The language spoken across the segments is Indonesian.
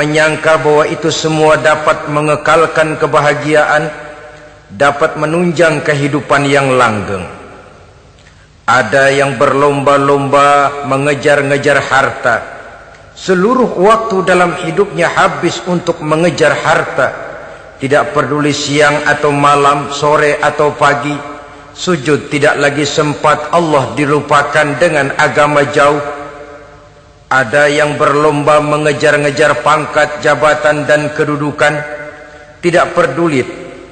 menyangka bahwa itu semua dapat mengekalkan kebahagiaan, dapat menunjang kehidupan yang langgeng. Ada yang berlomba-lomba mengejar-ngejar harta. Seluruh waktu dalam hidupnya habis untuk mengejar harta. Tidak peduli siang atau malam, sore atau pagi. Sujud tidak lagi sempat, Allah dilupakan dengan agama jauh. Ada yang berlomba mengejar-ngejar pangkat, jabatan dan kedudukan. Tidak peduli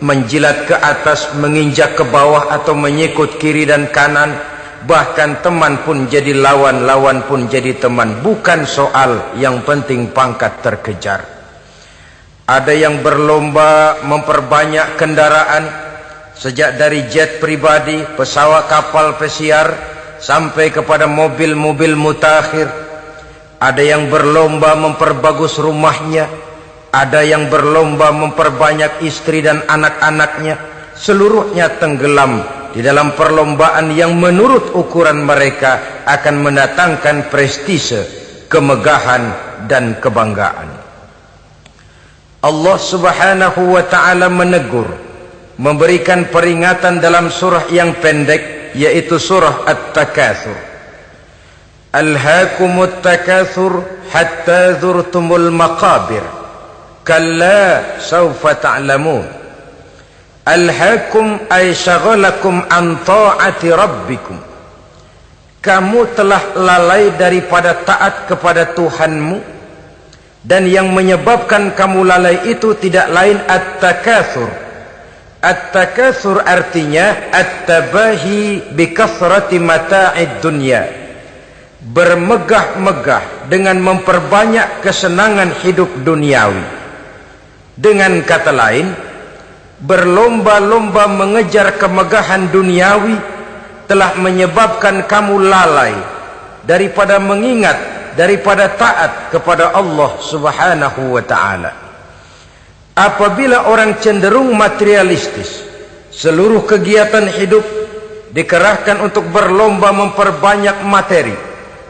menjilat ke atas, menginjak ke bawah atau menyikut kiri dan kanan. Bahkan teman pun jadi lawan, lawan pun jadi teman. Bukan soal, yang penting pangkat terkejar. Ada yang berlomba memperbanyak kendaraan, sejak dari jet pribadi, pesawat kapal pesiar, sampai kepada mobil-mobil mutakhir. Ada yang berlomba memperbagus rumahnya. Ada yang berlomba memperbanyak istri dan anak-anaknya. Seluruhnya tenggelam di dalam perlombaan yang menurut ukuran mereka akan mendatangkan prestise, kemegahan dan kebanggaan. Allah Subhanahu wa ta'ala menegur, memberikan peringatan dalam surah yang pendek, yaitu surah At-Takatsur. Alhaakumut takatsur hatta zurtumul maqabir, kalla sawfa ta'lamun. Alhaakum ay syagalakum an ta'ati rabbikum. Kamu telah lalai daripada taat kepada Tuhanmu, dan yang menyebabkan kamu lalai itu tidak lain at-takatsur. At-takatsur artinya at-tabahi bi kathrati mata'id dunya. Bermegah-megah dengan memperbanyak kesenangan hidup duniawi. Dengan kata lain, berlomba-lomba mengejar kemegahan duniawi telah menyebabkan kamu lalai daripada mengingat, daripada taat kepada Allah Subhanahu wa ta'ala. Apabila orang cenderung materialistis, seluruh kegiatan hidup dikerahkan untuk berlomba memperbanyak materi.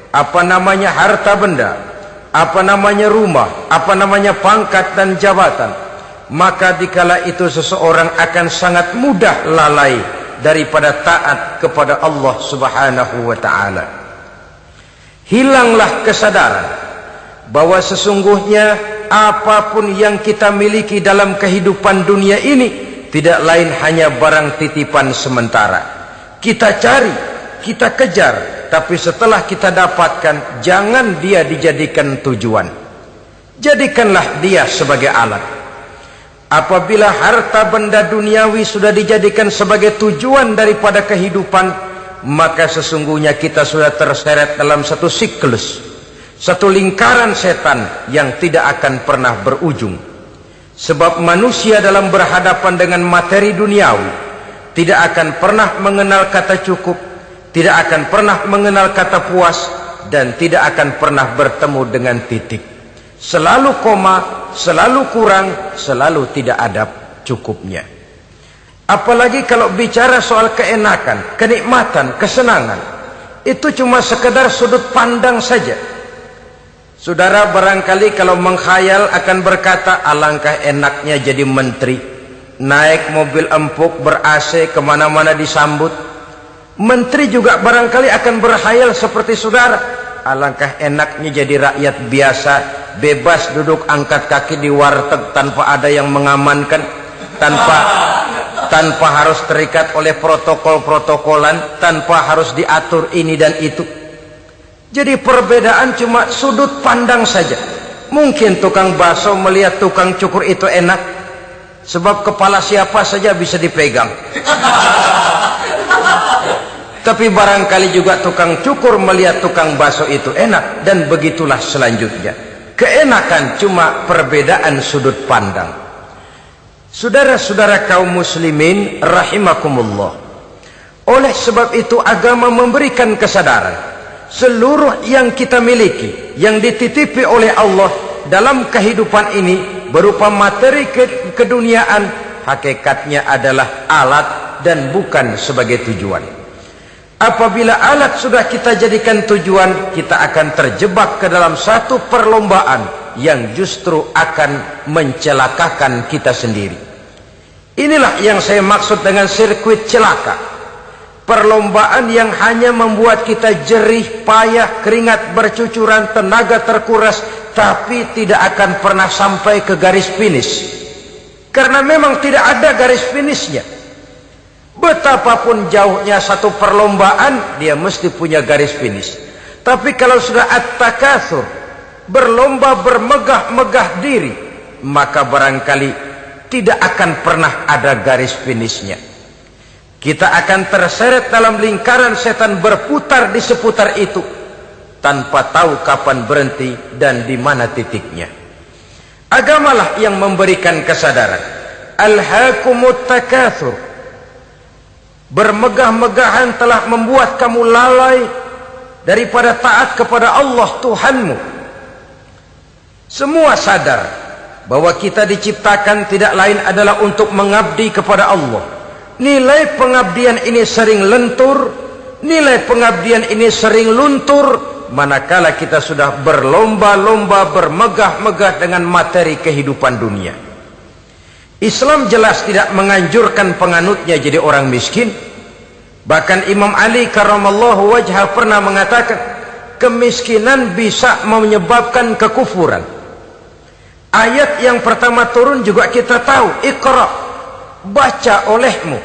Apa namanya harta benda, apa namanya rumah, apa namanya pangkat dan jabatan. Maka dikala itu seseorang akan sangat mudah lalai daripada taat kepada Allah Subhanahu wa ta'ala. Hilanglah kesadaran bahwa sesungguhnya apapun yang kita miliki dalam kehidupan dunia ini tidak lain hanya barang titipan sementara. Kita cari, kita kejar, tapi setelah kita dapatkan, jangan dia dijadikan tujuan. Jadikanlah dia sebagai alat. Apabila harta benda duniawi sudah dijadikan sebagai tujuan daripada kehidupan, maka sesungguhnya kita sudah terseret dalam satu siklus, satu lingkaran setan yang tidak akan pernah berujung. Sebab manusia dalam berhadapan dengan materi duniawi tidak akan pernah mengenal kata cukup, tidak akan pernah mengenal kata puas, dan tidak akan pernah bertemu dengan titik. Selalu koma, selalu kurang, selalu tidak ada cukupnya. Apalagi kalau bicara soal keenakan, kenikmatan, kesenangan, itu cuma sekedar sudut pandang saja. Saudara barangkali kalau mengkhayal akan berkata, alangkah enaknya jadi menteri, naik mobil empuk ber-AC kemana-mana disambut. Menteri juga barangkali akan berkhayal seperti saudara, alangkah enaknya jadi rakyat biasa, bebas duduk angkat kaki di warteg tanpa ada yang mengamankan, tanpa harus terikat oleh protokol-protokolan, tanpa harus diatur ini dan itu. Jadi perbedaan cuma sudut pandang saja. Mungkin tukang bakso melihat tukang cukur itu enak, sebab kepala siapa saja bisa dipegang. Tapi barangkali juga tukang cukur melihat tukang bakso itu enak, dan begitulah selanjutnya. Keenakan cuma perbedaan sudut pandang. Saudara-saudara kaum muslimin rahimakumullah. Oleh sebab itu agama memberikan kesadaran, seluruh yang kita miliki, yang dititipi oleh Allah dalam kehidupan ini berupa materi keduniaan, hakikatnya adalah alat dan bukan sebagai tujuan. Apabila alat sudah kita jadikan tujuan, kita akan terjebak ke dalam satu perlombaan yang justru akan mencelakakan kita sendiri. Inilah yang saya maksud dengan sirkuit celaka. Perlombaan yang hanya membuat kita jerih, payah, keringat bercucuran, tenaga terkuras, tapi tidak akan pernah sampai ke garis finish. Karena memang tidak ada garis finishnya. Betapapun jauhnya satu perlombaan, dia mesti punya garis finish. Tapi kalau sudah at-takatsur, berlomba bermegah-megah diri, maka barangkali tidak akan pernah ada garis finishnya. Kita akan terseret dalam lingkaran setan, berputar di seputar itu tanpa tahu kapan berhenti dan di mana titiknya. Agamalah yang memberikan kesadaran. Alhaakumut takatsur. Bermegah-megahan telah membuat kamu lalai daripada taat kepada Allah Tuhanmu. Semua sadar bahwa kita diciptakan tidak lain adalah untuk mengabdi kepada Allah. Nilai pengabdian ini sering lentur, nilai pengabdian ini sering luntur, manakala kita sudah berlomba-lomba bermegah-megah dengan materi kehidupan dunia. Islam jelas tidak menganjurkan penganutnya jadi orang miskin. Bahkan Imam Ali karramallahu wajhah pernah mengatakan, kemiskinan bisa menyebabkan kekufuran. Ayat yang pertama turun juga kita tahu, Iqra, baca olehmu.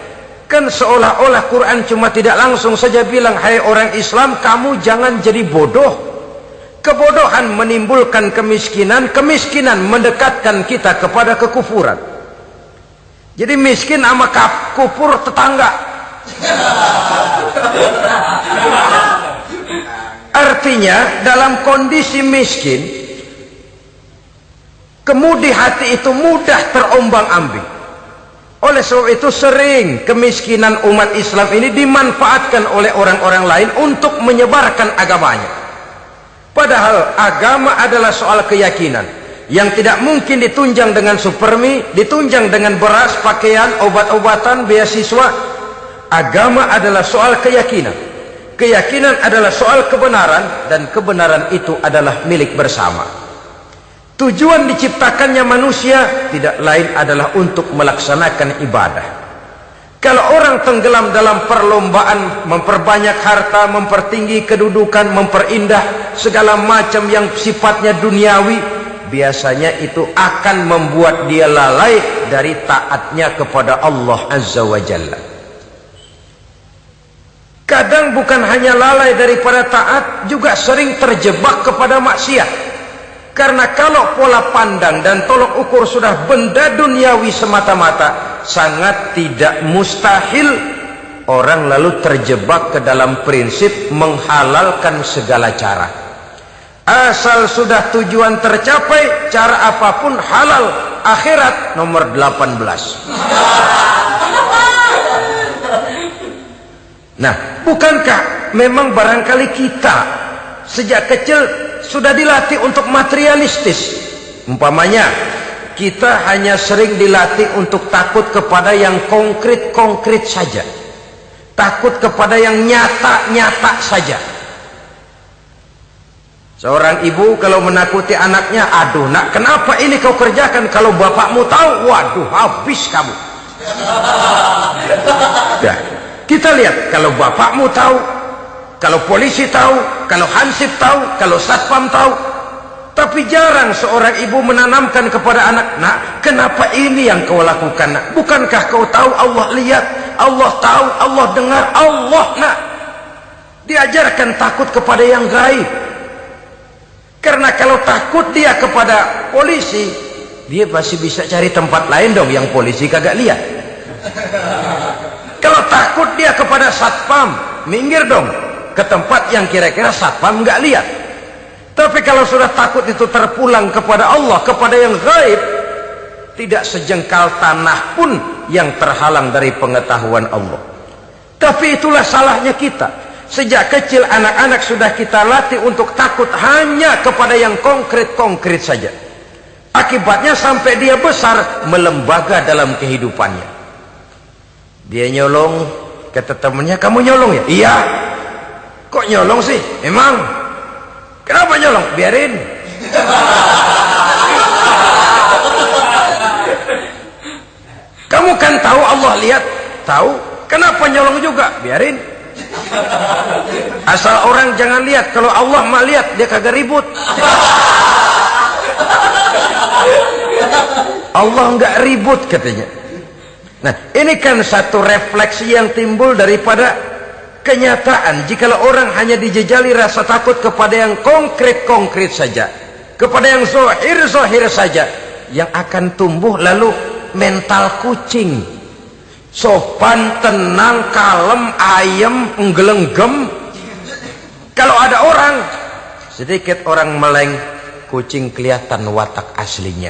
Kan seolah-olah Quran cuma tidak langsung saja bilang, hai orang Islam, kamu jangan jadi bodoh. Kebodohan menimbulkan kemiskinan, kemiskinan mendekatkan kita kepada kekufuran. Jadi miskin sama kufur tetangga. Artinya dalam kondisi miskin, kemudi hati itu mudah terombang-ambing. Oleh sebab itu sering kemiskinan umat Islam ini dimanfaatkan oleh orang-orang lain untuk menyebarkan agamanya. Padahal agama adalah soal keyakinan yang tidak mungkin ditunjang dengan supermi, ditunjang dengan beras, pakaian, obat-obatan, beasiswa. Agama adalah soal keyakinan. Keyakinan adalah soal kebenaran, dan kebenaran itu adalah milik bersama. Tujuan diciptakannya manusia tidak lain adalah untuk melaksanakan ibadah. Kalau orang tenggelam dalam perlombaan memperbanyak harta, mempertinggi kedudukan, memperindah segala macam yang sifatnya duniawi, biasanya itu akan membuat dia lalai dari taatnya kepada Allah Azza wa Jalla. Kadang bukan hanya lalai daripada taat, juga sering terjebak kepada maksiat. Karena kalau pola pandang dan tolok ukur sudah benda duniawi semata-mata, sangat tidak mustahil orang lalu terjebak ke dalam prinsip menghalalkan segala cara. Asal sudah tujuan tercapai, cara apapun halal. Akhirat nomor 18. Nah, bukankah memang barangkali kita sejak kecil sudah dilatih untuk materialistis? Umpamanya kita hanya sering dilatih untuk takut kepada yang konkret-konkret saja, takut kepada yang nyata-nyata saja. Seorang ibu kalau menakuti anaknya, aduh nak, kenapa ini kau kerjakan? Kalau bapakmu tahu, waduh, habis kamu. Nah, kita lihat, kalau bapakmu tahu, kalau polisi tahu, kalau hansip tahu, kalau satpam tahu. Tapi jarang seorang ibu menanamkan kepada anak, nak, kenapa ini yang kau lakukan? Nak? Bukankah kau tahu Allah lihat, Allah tahu, Allah dengar, Allah, nak. Diajarkan takut kepada yang gaib. Karena kalau takut dia kepada polisi, dia pasti bisa cari tempat lain dong yang polisi kagak lihat. Kalau takut dia kepada satpam, minggir dong ke tempat yang kira-kira satpam nggak lihat. Tapi kalau sudah takut itu terpulang kepada Allah, kepada yang gaib, tidak sejengkal tanah pun yang terhalang dari pengetahuan Allah. Tapi itulah salahnya kita. Sejak kecil anak-anak sudah kita latih untuk takut hanya kepada yang konkret-konkret saja. Akibatnya sampai dia besar melembaga dalam kehidupannya. Dia nyolong, kata temannya, kamu nyolong ya? Iya. Kok nyolong sih? Emang? Kenapa nyolong? Biarin. Kamu kan tahu Allah lihat? Tahu. Kenapa nyolong juga? Biarin. Asal orang jangan lihat. Kalau Allah mah lihat, dia kagak ribut. Allah enggak ribut katanya. Nah, ini kan satu refleksi yang timbul daripada kenyataan. Jikalau orang hanya dijejali rasa takut kepada yang konkret-konkret saja, kepada yang zahir-zahir saja, yang akan tumbuh lalu mental kucing. Sopan, tenang, kalem, ayem, nggelenggem. Kalau ada orang, sedikit orang meleng, kucing kelihatan watak aslinya.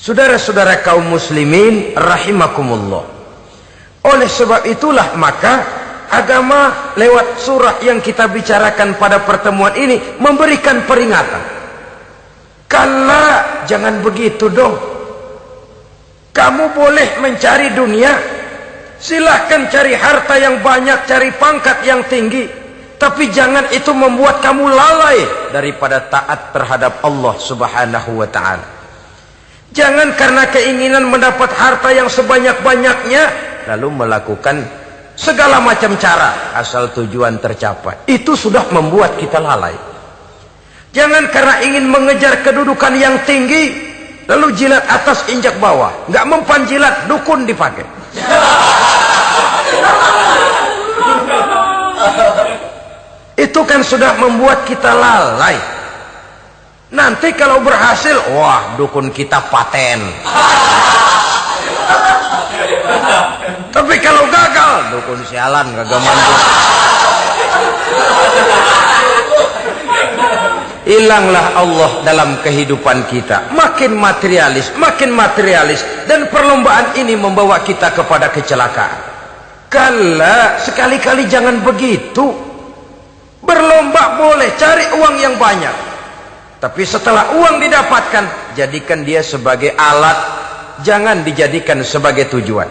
Saudara-saudara kaum muslimin rahimakumullah. Oleh sebab itulah maka agama lewat surah yang kita bicarakan pada pertemuan ini memberikan peringatan. Kala, jangan begitu dong. Kamu boleh mencari dunia, silahkan cari harta yang banyak, cari pangkat yang tinggi, tapi jangan itu membuat kamu lalai daripada taat terhadap Allah Subhanahu wa ta'ala. Jangan karena keinginan mendapat harta yang sebanyak-banyaknya lalu melakukan segala macam cara asal tujuan tercapai. Itu sudah membuat kita lalai. Jangan karena ingin mengejar kedudukan yang tinggi lalu jilat atas injak bawah. Nggak mempan jilat, dukun dipakai. Itu kan sudah membuat kita lalai. Nanti kalau berhasil, wah, dukun kita paten. Tapi kalau gagal, dukun sialan, kagak mampu. Hilanglah Allah dalam kehidupan kita. Makin materialis, dan perlombaan ini membawa kita kepada kecelakaan. Kala, sekali-kali jangan begitu. Berlomba boleh, cari uang yang banyak. Tapi setelah uang didapatkan, jadikan dia sebagai alat, jangan dijadikan sebagai tujuan.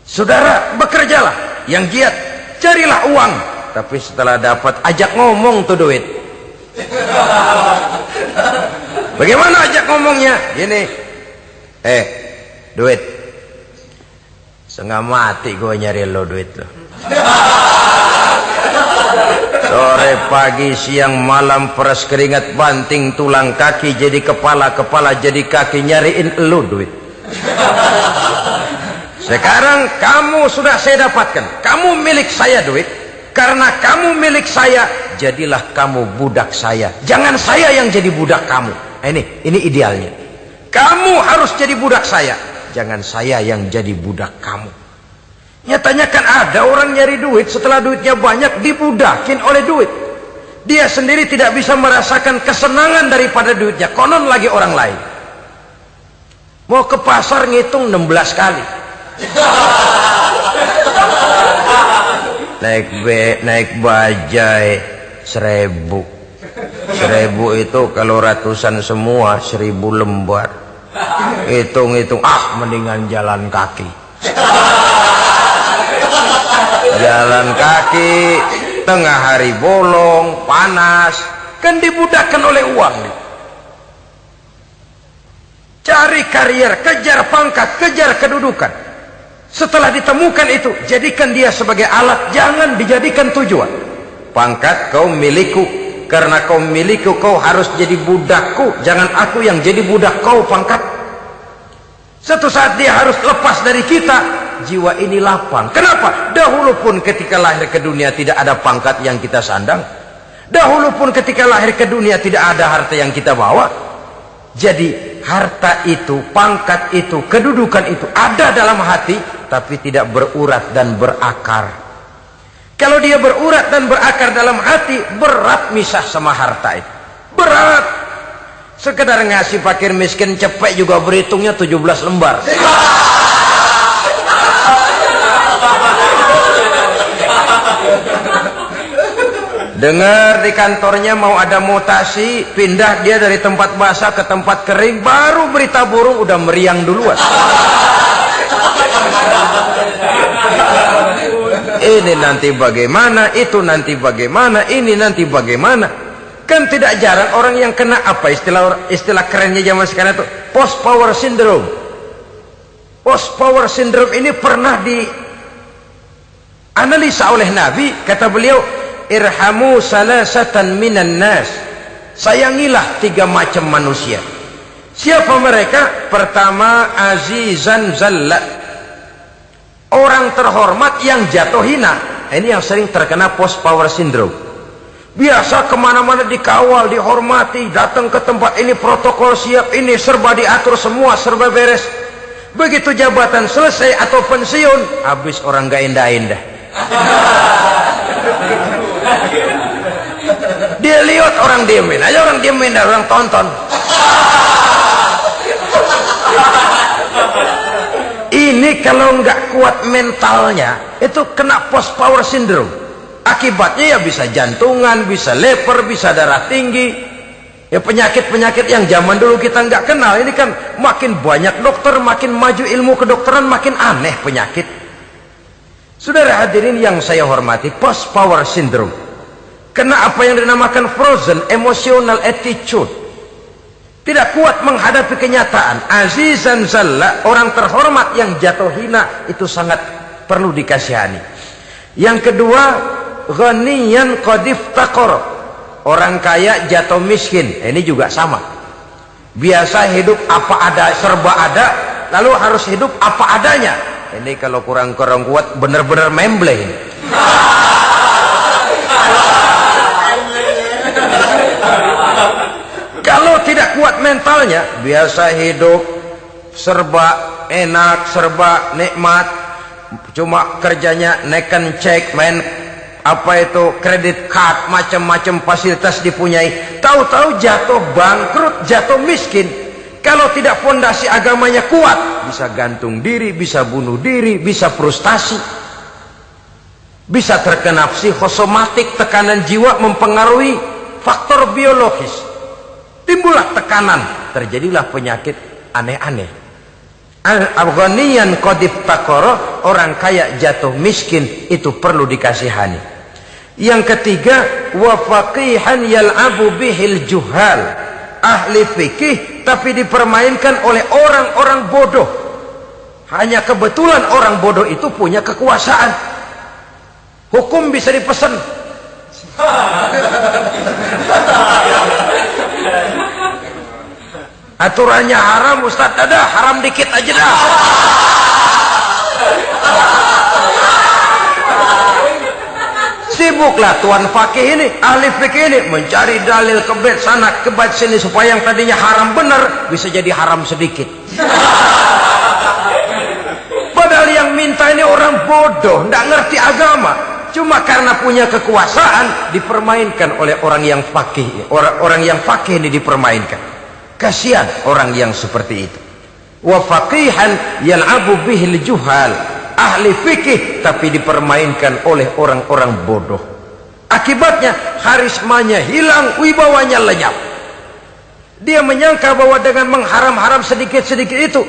Saudara, bekerjalah, yang giat, carilah uang. Tapi setelah dapat, ajak ngomong tuh duit. Bagaimana ajak ngomongnya? Gini, duit, setengah mati gue nyari lo duit lo. Sore, pagi, siang, malam, peras keringat, banting tulang kaki jadi kepala, kepala jadi kaki, nyariin elu duit. Sekarang kamu sudah saya dapatkan, kamu milik saya duit. Karena kamu milik saya, jadilah kamu budak saya. Jangan saya yang jadi budak kamu. Ini idealnya. Kamu harus jadi budak saya, jangan saya yang jadi budak kamu. Nyatanya kan ada orang nyari duit, setelah duitnya banyak dibudakin oleh duit. Dia sendiri tidak bisa merasakan kesenangan daripada duitnya, konon lagi orang lain. Mau ke pasar ngitung 16 kali. Naik bajai 1000. 1000 itu kalau ratusan semua 1000 lembar. Hitung-hitung, mendingan jalan kaki. Jalan kaki, tengah hari bolong, panas, kan dibudakkan oleh uang. Cari karier, kejar pangkat, kejar kedudukan. Setelah ditemukan itu, jadikan dia sebagai alat, jangan dijadikan tujuan. Pangkat kau milikku, karena kau milikku kau harus jadi budakku, jangan aku yang jadi budak kau pangkat. Suatu saat dia harus lepas dari kita. Jiwa ini lapang. Kenapa? Dahulu pun ketika lahir ke dunia tidak ada pangkat yang kita sandang. Dahulu pun ketika lahir ke dunia tidak ada harta yang kita bawa. Jadi harta itu, pangkat itu, kedudukan itu ada dalam hati, tapi tidak berurat dan berakar. Kalau dia berurat dan berakar dalam hati, berat misah sama harta itu. Berat. Sekedar ngasih fakir miskin cepet juga berhitungnya 17 lembar. Dengar di kantornya mau ada mutasi, pindah dia dari tempat basah ke tempat kering, baru berita burung udah meriang duluan. Ini nanti bagaimana, itu nanti bagaimana, ini nanti bagaimana. Kan tidak jarang orang yang kena apa istilah kerennya zaman sekarang itu post power syndrome. Post power syndrome ini pernah dianalisa oleh Nabi. Kata beliau, irhamu salasatan minan nas, sayangilah 3 macam manusia. Siapa mereka? Pertama, azizan zallat, orang terhormat yang jatuh hina. Ini yang sering terkena post power syndrome. Biasa kemana-mana dikawal, dihormati, datang ke tempat ini protokol siap, ini serba diatur semua, serba beres. Begitu jabatan selesai atau pensiun, habis orang gak indah-indah. Dia lihat orang diemin aja, orang diemin dan orang tonton. Ini kalau nggak kuat mentalnya, itu kena post power syndrome. Akibatnya ya bisa jantungan, bisa leper, bisa darah tinggi. Ya penyakit-penyakit yang zaman dulu kita nggak kenal. Ini kan makin banyak dokter, makin maju ilmu kedokteran, makin aneh penyakit. Saudara hadirin yang saya hormati, post power syndrome kena apa yang dinamakan frozen emotional attitude. Tidak kuat menghadapi kenyataan. Azizan zalla, orang terhormat yang jatuh hina, itu sangat perlu dikasihani. Yang kedua, ghaniyan qad iftaqara, orang kaya jatuh miskin. Ini juga sama. Biasa hidup apa ada, serba ada, lalu harus hidup apa adanya. Ini kalau kurang kuat benar-benar memble ini. Kalau tidak kuat mentalnya, biasa hidup serba enak, serba nikmat, cuma kerjanya neken cek, main apa itu kredit card, macam-macam fasilitas dipunyai, tahu-tahu jatuh bangkrut, jatuh miskin. Kalau tidak fondasi agamanya kuat, bisa gantung diri, bisa bunuh diri, bisa frustasi, bisa terkena psikosomatik, tekanan jiwa mempengaruhi faktor biologis, timbullah tekanan, terjadilah penyakit aneh-aneh. Al-ghaniyan qad iftaqara, orang kaya jatuh miskin, itu perlu dikasihani. Yang ketiga, wa faqihan yal'abu bihil juhal, ahli fikih tapi dipermainkan oleh orang-orang bodoh. Hanya kebetulan orang bodoh itu punya kekuasaan. Hukum bisa dipesan. Aturannya haram, Ustaz, ada haram dikit aja dah. Sibuklah tuan fakih ini, ahli fikih ini mencari dalil kebet sana kebet sini supaya yang tadinya haram benar bisa jadi haram sedikit. Padahal yang minta ini orang bodoh, tidak ngerti agama, cuma karena punya kekuasaan dipermainkan oleh orang yang fakih. Orang yang fakih ini dipermainkan. Kasihan orang yang seperti itu. Wa faqihan yal'abu bihil juhal, ahli fikih tapi dipermainkan oleh orang-orang bodoh. Akibatnya karismanya hilang, wibawanya lenyap. Dia menyangka bahwa dengan mengharam-haram sedikit-sedikit itu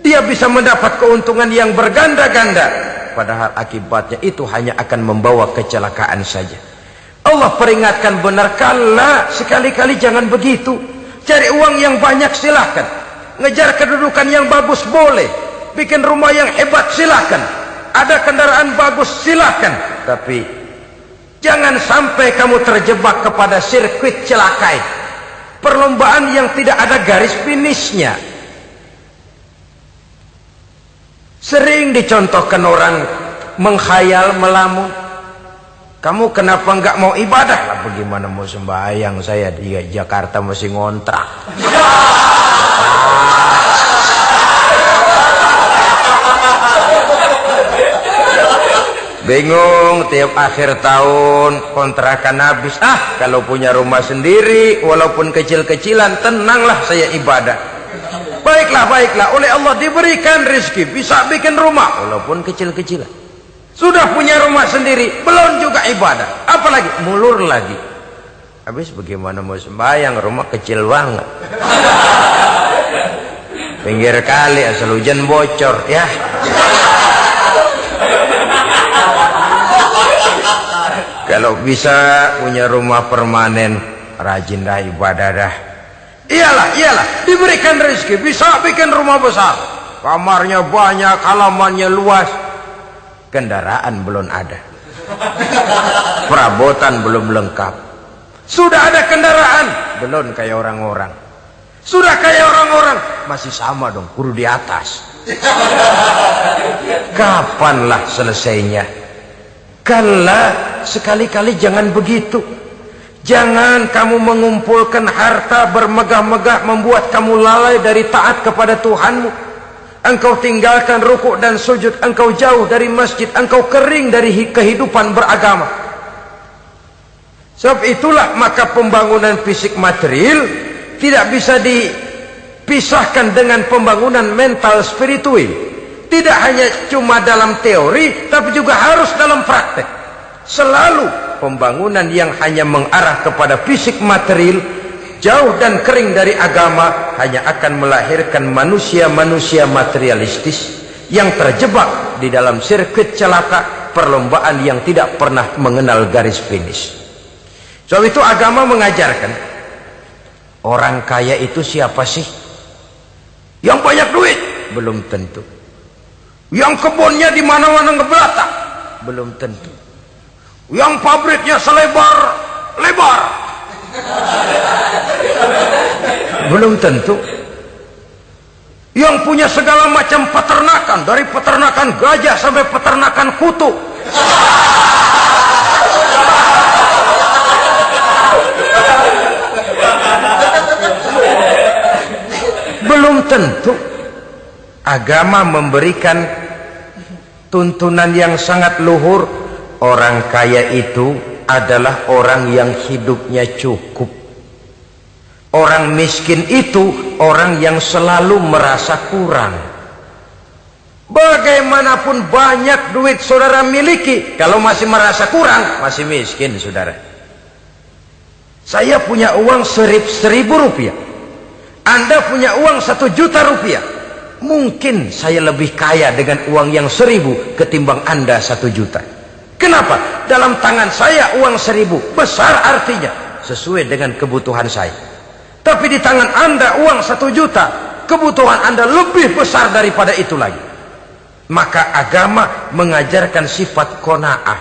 dia bisa mendapat keuntungan yang berganda-ganda, padahal akibatnya itu hanya akan membawa kecelakaan saja. Allah peringatkan benar, kala sekali-kali jangan begitu. Cari uang yang banyak silahkan, ngejar kedudukan yang bagus boleh, bikin rumah yang hebat silahkan, ada kendaraan bagus silahkan, tapi jangan sampai kamu terjebak kepada sirkuit celakai, perlombaan yang tidak ada garis finishnya. Sering dicontohkan orang menghayal, melamun. Kamu kenapa nggak mau ibadah? Lah bagaimana mau sembahyang, saya di Jakarta masih ngontrak. Bingung, tiap akhir tahun kontrakan habis. Kalau punya rumah sendiri walaupun kecil-kecilan, tenanglah saya ibadah. Baiklah, oleh Allah diberikan rezeki, bisa bikin rumah walaupun kecil-kecilan. Sudah punya rumah sendiri, belum juga ibadah, apalagi mulur lagi. Habis bagaimana mau sembahyang, rumah kecil banget, pinggir kali, asal hujan bocor ya. Kalau bisa punya rumah permanen, rajin dah ibadah dah. Iyalah, diberikan rezeki, bisa bikin rumah besar, kamarnya banyak, halamannya luas, kendaraan belum ada, perabotan belum lengkap. Sudah ada kendaraan, belum kayak orang-orang. Sudah kayak orang-orang, masih sama dong, kudu di atas. Kapanlah selesainya? Kala, sekali-kali jangan begitu. Jangan kamu mengumpulkan harta bermegah-megah membuat kamu lalai dari taat kepada Tuhanmu. Engkau tinggalkan rukuk dan sujud, engkau jauh dari masjid, engkau kering dari kehidupan beragama. Sebab itulah maka pembangunan fisik material tidak bisa dipisahkan dengan pembangunan mental spiritual. Tidak hanya cuma dalam teori, tapi juga harus dalam praktek. Selalu pembangunan yang hanya mengarah kepada fisik material, jauh dan kering dari agama, hanya akan melahirkan manusia-manusia materialistis yang terjebak di dalam sirkuit celaka perlombaan yang tidak pernah mengenal garis finish. Sebab itu agama mengajarkan, orang kaya itu siapa sih? Yang banyak duit? Belum tentu. Yang kebunnya di mana-mana ngebelata? Belum tentu. Yang pabriknya selebar-lebar? Belum tentu. Yang punya segala macam peternakan, dari peternakan gajah sampai peternakan kutu? Belum tentu. Agama memberikan tuntunan yang sangat luhur. Orang kaya itu adalah orang yang hidupnya cukup. Orang miskin itu orang yang selalu merasa kurang. Bagaimanapun banyak duit saudara miliki, kalau masih merasa kurang, masih miskin saudara. Saya punya uang 1.000 rupiah, Anda punya uang 1 juta rupiah. Mungkin saya lebih kaya dengan uang yang 1.000 ketimbang Anda 1 juta. Kenapa? Dalam tangan saya uang 1.000 besar, artinya sesuai dengan kebutuhan saya. Tapi di tangan Anda uang 1 juta, kebutuhan Anda lebih besar daripada itu lagi. Maka agama mengajarkan sifat qanaah,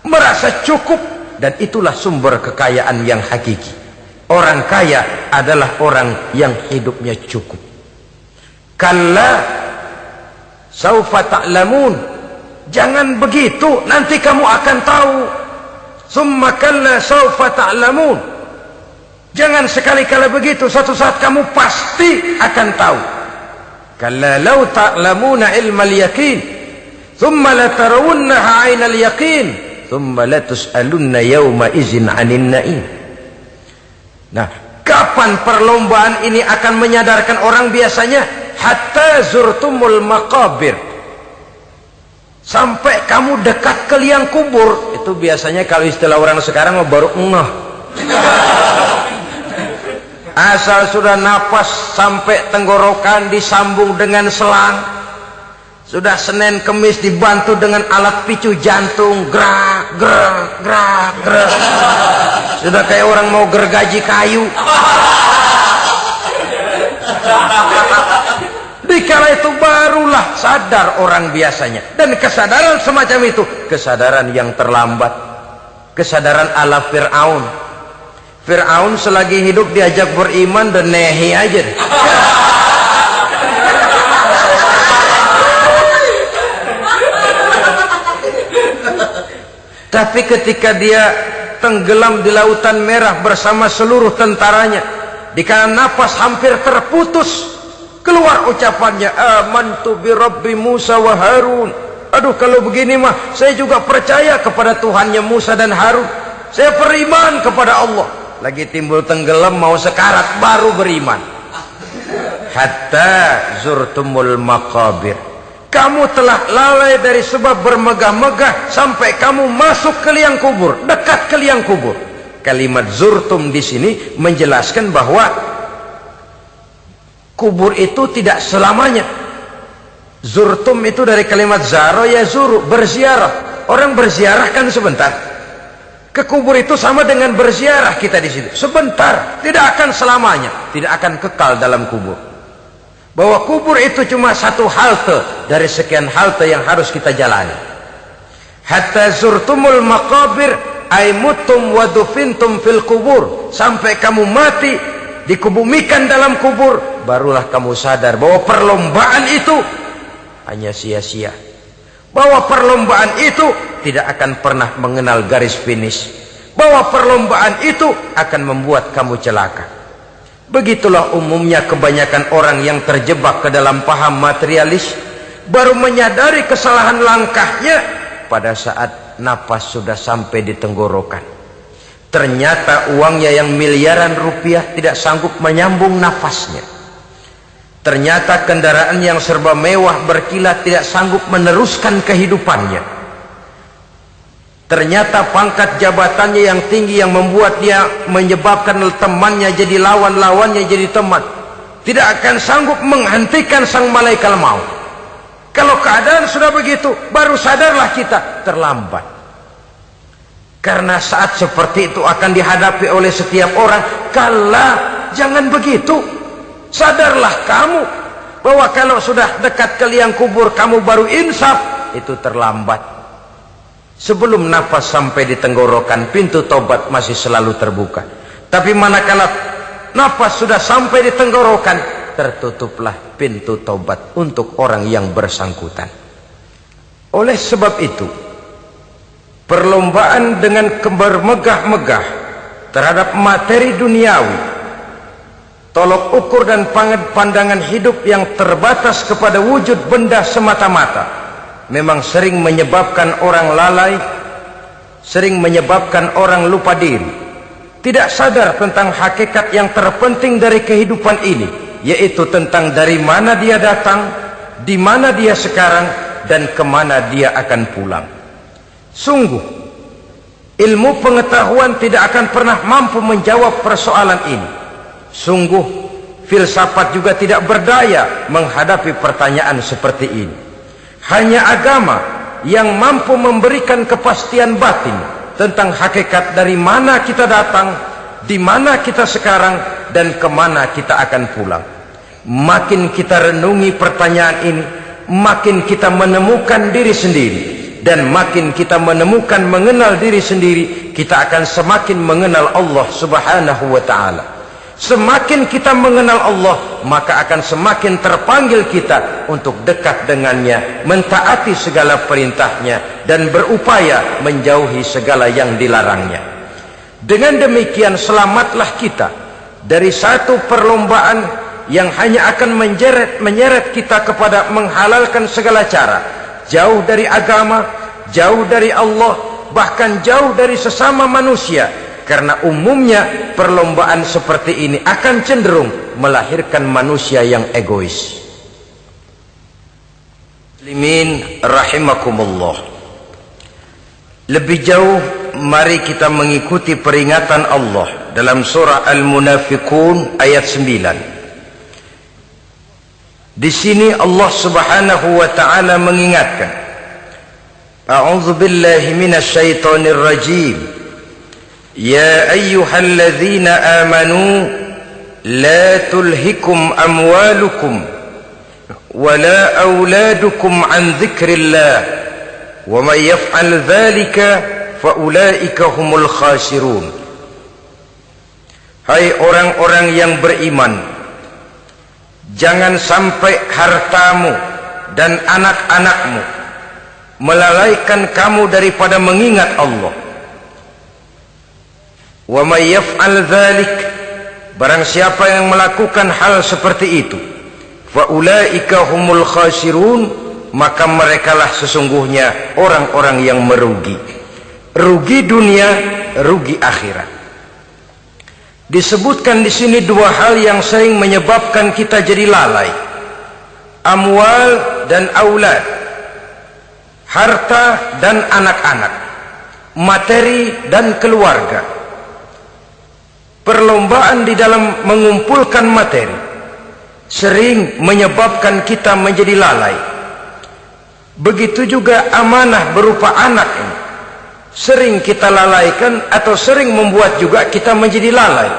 merasa cukup, dan itulah sumber kekayaan yang hakiki. Orang kaya adalah orang yang hidupnya cukup. Kalla saufa ta'lamun. Jangan begitu, nanti kamu akan tahu. Summa kalla saufa ta'lamun. Jangan sekali-kali begitu, suatu saat kamu pasti akan tahu. Kalla law ta'lamuna ilmal yaqin, thumma latarawunnaha 'ainal yaqin, thumma latus'alunna yawma idzin 'anin na'im. Nah, kapan perlombaan ini akan menyadarkan orang biasanya? Hatta zurtumul maqabir. Sampai kamu dekat ke liang kubur. Itu biasanya kalau istilah orang sekarang baru ngeh. Asal sudah napas sampai tenggorokan disambung dengan selang, sudah Senin Kemis dibantu dengan alat picu jantung, gerak gerak gerak gerak, sudah kayak orang mau gergaji kayu. Dikala itu barulah sadar orang biasanya. Dan kesadaran semacam itu, kesadaran yang terlambat, kesadaran ala Fir'aun. Fir'aun selagi hidup diajak beriman dan nehi aja. Tapi ketika dia tenggelam di lautan merah bersama seluruh tentaranya, dikala napas hampir terputus, keluar ucapannya, amantu bi Rabbi Musa wa Harun. Aduh, kalau begini mah saya juga percaya kepada Tuhannya Musa dan Harun. Saya beriman kepada Allah. Lagi timbul tenggelam mau sekarat baru beriman. Hatta zurtumul maqabir. Kamu telah lalai dari sebab bermegah-megah sampai kamu masuk ke liang kubur, dekat ke liang kubur. Kalimat zurtum di sini menjelaskan bahwa kubur itu tidak selamanya. Zurtum itu dari kalimat zaro ya zuru, berziarah. Orang berziarah kan sebentar. Ke kubur itu sama dengan berziarah kita di situ. Sebentar, tidak akan selamanya, tidak akan kekal dalam kubur. bahwa kubur itu cuma satu halte dari sekian halte yang harus kita jalani. Hatta zurtumul maqabir ay mutum wa dufintum fil kubur, sampai kamu mati dikubumikan dalam kubur, barulah kamu sadar bahwa perlombaan itu hanya sia-sia, bahwa perlombaan itu tidak akan pernah mengenal garis finish, bahwa perlombaan itu akan membuat kamu celaka. Begitulah umumnya kebanyakan orang yang terjebak ke dalam paham materialis, baru menyadari kesalahan langkahnya pada saat napas sudah sampai di tenggorokan. Ternyata uangnya yang miliaran rupiah tidak sanggup menyambung nafasnya. Ternyata kendaraan yang serba mewah berkilat tidak sanggup meneruskan kehidupannya. Ternyata pangkat jabatannya yang tinggi yang membuat dia menyebabkan temannya jadi lawan, lawannya jadi teman, tidak akan sanggup menghentikan sang malaikat maut. Kalau keadaan sudah begitu, baru sadarlah kita terlambat. Karena saat seperti itu akan dihadapi oleh setiap orang. Kala, jangan begitu. Sadarlah kamu bahwa kalau sudah dekat ke liang kubur kamu baru insaf, itu terlambat. Sebelum nafas sampai di tenggorokan, pintu tobat masih selalu terbuka. Tapi manakala nafas sudah sampai di tenggorokan, tertutuplah pintu tobat untuk orang yang bersangkutan. Oleh sebab itu, perlombaan dengan bermegah-megah terhadap materi duniawi, tolok ukur dan pandangan hidup yang terbatas kepada wujud benda semata-mata, memang sering menyebabkan orang lalai, sering menyebabkan orang lupa diri, tidak sadar tentang hakikat yang terpenting dari kehidupan ini, yaitu tentang dari mana dia datang, di mana dia sekarang, dan kemana dia akan pulang. Sungguh, ilmu pengetahuan tidak akan pernah mampu menjawab persoalan ini. Sungguh, filsafat juga tidak berdaya menghadapi pertanyaan seperti ini. Hanya agama yang mampu memberikan kepastian batin tentang hakikat dari mana kita datang, di mana kita sekarang, dan kemana kita akan pulang. Makin kita renungi pertanyaan ini, makin kita menemukan diri sendiri. Dan makin kita menemukan mengenal diri sendiri, kita akan semakin mengenal Allah Subhanahu wa ta'ala. Semakin kita mengenal Allah, maka akan semakin terpanggil kita untuk dekat dengannya, mentaati segala perintahnya, dan berupaya menjauhi segala yang dilarangnya. Dengan demikian selamatlah kita dari satu perlombaan yang hanya akan menyeret kita kepada menghalalkan segala cara, jauh dari agama, jauh dari Allah, bahkan jauh dari sesama manusia. Karena umumnya perlombaan seperti ini akan cenderung melahirkan manusia yang egois. Muslimin rahimakumullah. Lebih jauh, mari kita mengikuti peringatan Allah dalam surah Al-Munafiqun ayat 9. Di sini Allah Subhanahu wa taala mengingatkan, A'udzu billahi minasy syaithanir rajim. Ya ayyuhalladzina amanu la tulhikum amwalukum wala auladukum an dzikrillah wa may yaf'al dzalika fa ulaika humul khasirun. Hai orang-orang yang beriman, jangan sampai hartamu dan anak-anakmu melalaikan kamu daripada mengingat Allah. Wa may yaf'al dzalik, barang siapa yang melakukan hal seperti itu, fa ulaika humul khasirun, maka merekalah sesungguhnya orang-orang yang merugi. Rugi dunia, rugi akhirat. Disebutkan di sini dua hal yang sering menyebabkan kita jadi lalai. Amwal dan aulad. Harta dan anak-anak. Materi dan keluarga. Perlombaan di dalam mengumpulkan materi sering menyebabkan kita menjadi lalai. Begitu juga amanah berupa anak ini sering kita lalaikan atau sering membuat juga kita menjadi lalai.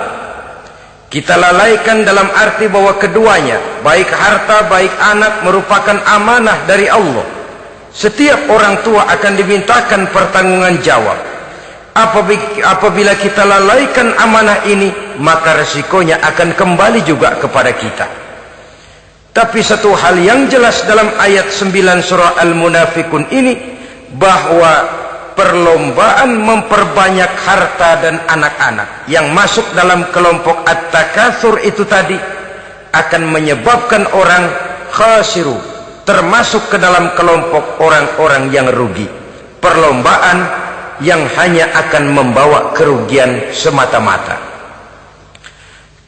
Kita lalaikan dalam arti bahwa keduanya, baik harta, baik anak, merupakan amanah dari Allah. Setiap orang tua akan dimintakan pertanggungan jawab. Apabila kita lalaikan amanah ini, maka resikonya akan kembali juga kepada kita. Tapi satu hal yang jelas dalam ayat 9 surah Al-Munafikun ini, bahwa perlombaan memperbanyak harta dan anak-anak yang masuk dalam kelompok at-takatsur itu tadi akan menyebabkan orang khasiru, termasuk ke dalam kelompok orang-orang yang rugi. Perlombaan yang hanya akan membawa kerugian semata-mata.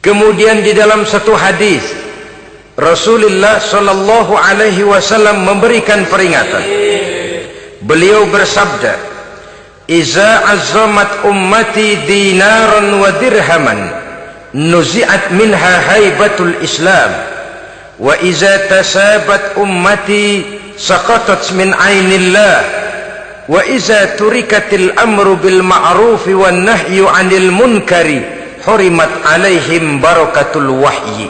Kemudian di dalam satu hadis Rasulullah sallallahu alaihi wasallam memberikan peringatan. Beliau bersabda, "Iza azzamat ummati dinaran wa dirhaman, nuzi'at minha haibatul Islam. Wa iza tasabat ummati saqatat min ainillah. Wa iza turikatil amru bil ma'rufi wan nahyu 'anil munkari, hurimat 'alaihim barakatul wahyi."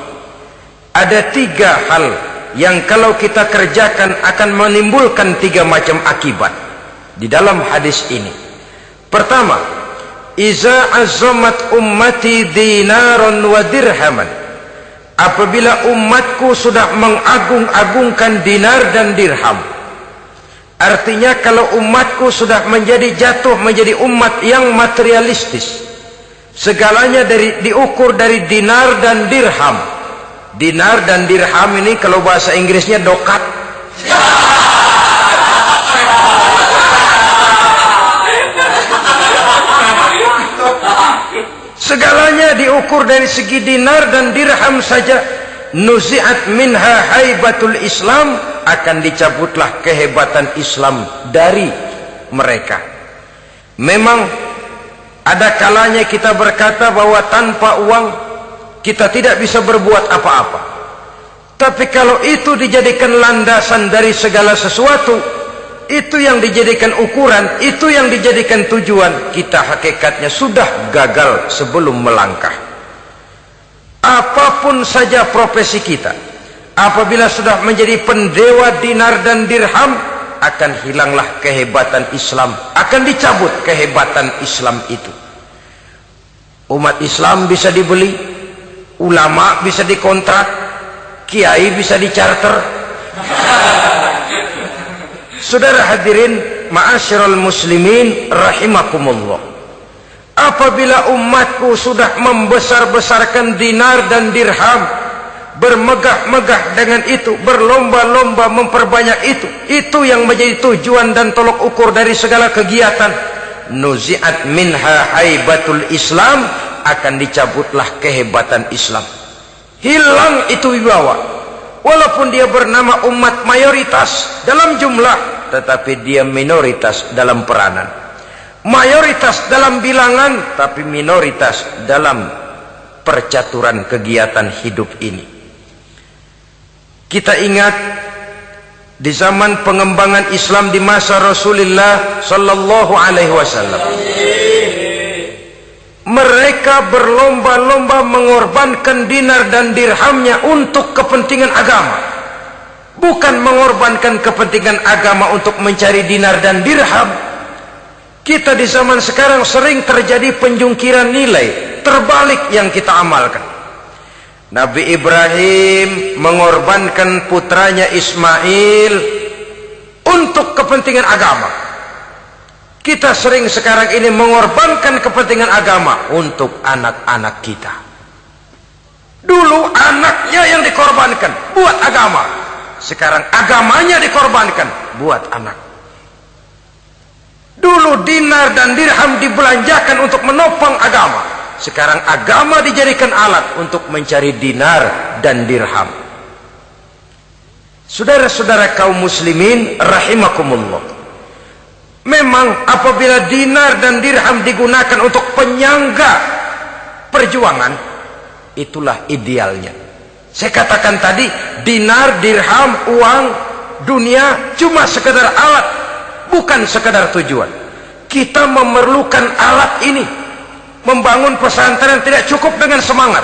Ada 3 hal yang kalau kita kerjakan akan menimbulkan 3 macam akibat di dalam hadis ini. Pertama, iza azzamat ummati dinaran wa dirhaman. Apabila umatku sudah mengagung-agungkan dinar dan dirham, artinya kalau umatku sudah jatuh menjadi umat yang materialistis, segalanya diukur dari dinar dan dirham. Dinar dan dirham ini kalau bahasa Inggrisnya dokat. Segalanya diukur dari segi dinar dan dirham saja. Nuzi'at minha haibatul Islam, akan dicabutlah kehebatan Islam dari mereka. Memang ada kalanya kita berkata bahwa tanpa uang kita tidak bisa berbuat apa-apa. Tapi kalau itu dijadikan landasan dari segala sesuatu, itu yang dijadikan ukuran, itu yang dijadikan tujuan, kita hakikatnya sudah gagal sebelum melangkah. Apapun saja profesi kita, apabila sudah menjadi pendewa dinar dan dirham, akan hilanglah kehebatan Islam, akan dicabut kehebatan Islam itu. Umat Islam bisa dibeli, ulama bisa dikontrak, kiai bisa dicarter. Saudara hadirin ma'asyiral muslimin rahimakumullah, apabila umatku sudah membesar-besarkan dinar dan dirham, bermegah-megah dengan itu, berlomba-lomba memperbanyak itu yang menjadi tujuan dan tolok ukur dari segala kegiatan, nuzi'at minha haibatul Islam, akan dicabutlah kehebatan Islam. Hilang itu wibawa. Walaupun dia bernama umat mayoritas dalam jumlah, tetapi dia minoritas dalam peranan. Mayoritas dalam bilangan, tapi minoritas dalam percaturan kegiatan hidup ini. Kita ingat di zaman pengembangan Islam di masa Rasulullah sallallahu alaihi wasallam, mereka berlomba-lomba mengorbankan dinar dan dirhamnya untuk kepentingan agama, bukan mengorbankan kepentingan agama untuk mencari dinar dan dirham. Kita di zaman sekarang sering terjadi penjungkiran nilai, terbalik yang kita amalkan. Nabi Ibrahim mengorbankan putranya Ismail untuk kepentingan agama. Kita sering sekarang ini mengorbankan kepentingan agama untuk anak-anak kita. Dulu anaknya yang dikorbankan buat agama, sekarang agamanya dikorbankan buat anak. Dulu dinar dan dirham dibelanjakan untuk menopang agama, sekarang agama dijadikan alat untuk mencari dinar dan dirham. Saudara-saudara kaum muslimin rahimakumullah, memang apabila dinar dan dirham digunakan untuk penyangga perjuangan, itulah idealnya. Saya katakan tadi, dinar, dirham, uang, dunia cuma sekedar alat, bukan sekedar tujuan. Kita memerlukan alat ini. Membangun pesantren tidak cukup dengan semangat,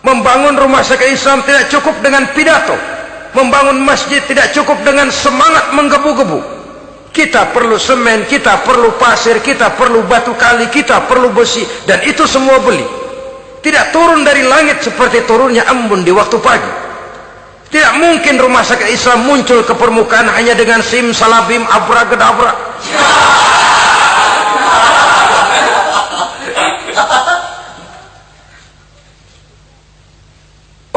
Membangun rumah sakit Islam tidak cukup dengan pidato. Membangun masjid tidak cukup dengan semangat menggebu-gebu. Kita perlu semen, kita perlu pasir, kita perlu batu kali, kita perlu besi, dan itu semua beli. Tidak turun dari langit seperti turunnya embun di waktu pagi. Tidak mungkin rumah sakit Islam muncul ke permukaan hanya dengan simsalabim abrakadabra.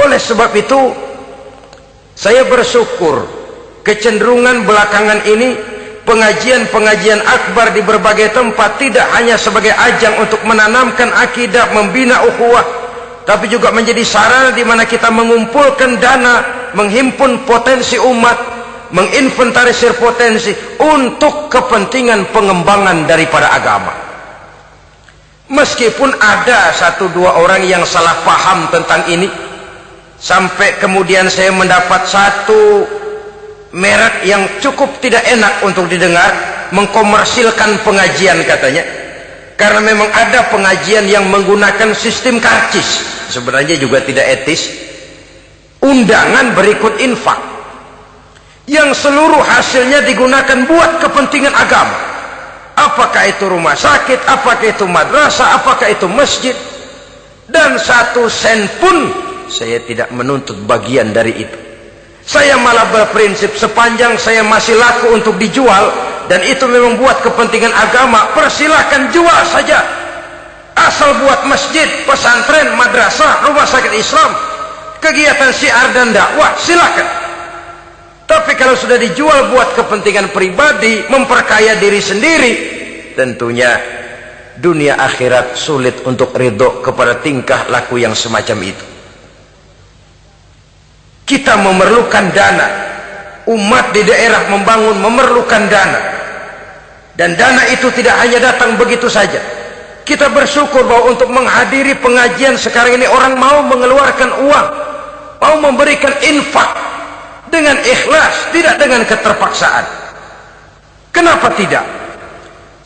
Oleh sebab itu, saya bersyukur kecenderungan belakangan ini pengajian-pengajian akbar di berbagai tempat tidak hanya sebagai ajang untuk menanamkan akidah, membina ukhuwah, tapi juga menjadi sarana di mana kita mengumpulkan dana, menghimpun potensi umat, menginventarisir potensi untuk kepentingan pengembangan daripada agama. Meskipun ada satu dua orang yang salah paham tentang ini, sampai kemudian saya mendapat satu merek yang cukup tidak enak untuk didengar, mengkomersilkan pengajian katanya, karena memang ada pengajian yang menggunakan sistem karcis, sebenarnya juga tidak etis. Undangan berikut infak yang seluruh hasilnya digunakan buat kepentingan agama, apakah itu rumah sakit, apakah itu madrasah, apakah itu masjid, dan 1 sen pun saya tidak menuntut bagian dari itu. Saya malah berprinsip sepanjang saya masih laku untuk dijual dan itu memang buat kepentingan agama, persilahkan jual saja, asal buat masjid, pesantren, madrasah, rumah sakit Islam, kegiatan syiar dan dakwah, silakan. Tapi kalau sudah dijual buat kepentingan pribadi, memperkaya diri sendiri, tentunya dunia akhirat sulit untuk ridho kepada tingkah laku yang semacam itu. Kita memerlukan dana, umat di daerah membangun memerlukan dana, dan dana itu tidak hanya datang begitu saja. Kita bersyukur bahwa untuk menghadiri pengajian sekarang ini orang mau mengeluarkan uang, mau memberikan infak dengan ikhlas, tidak dengan keterpaksaan. Kenapa tidak?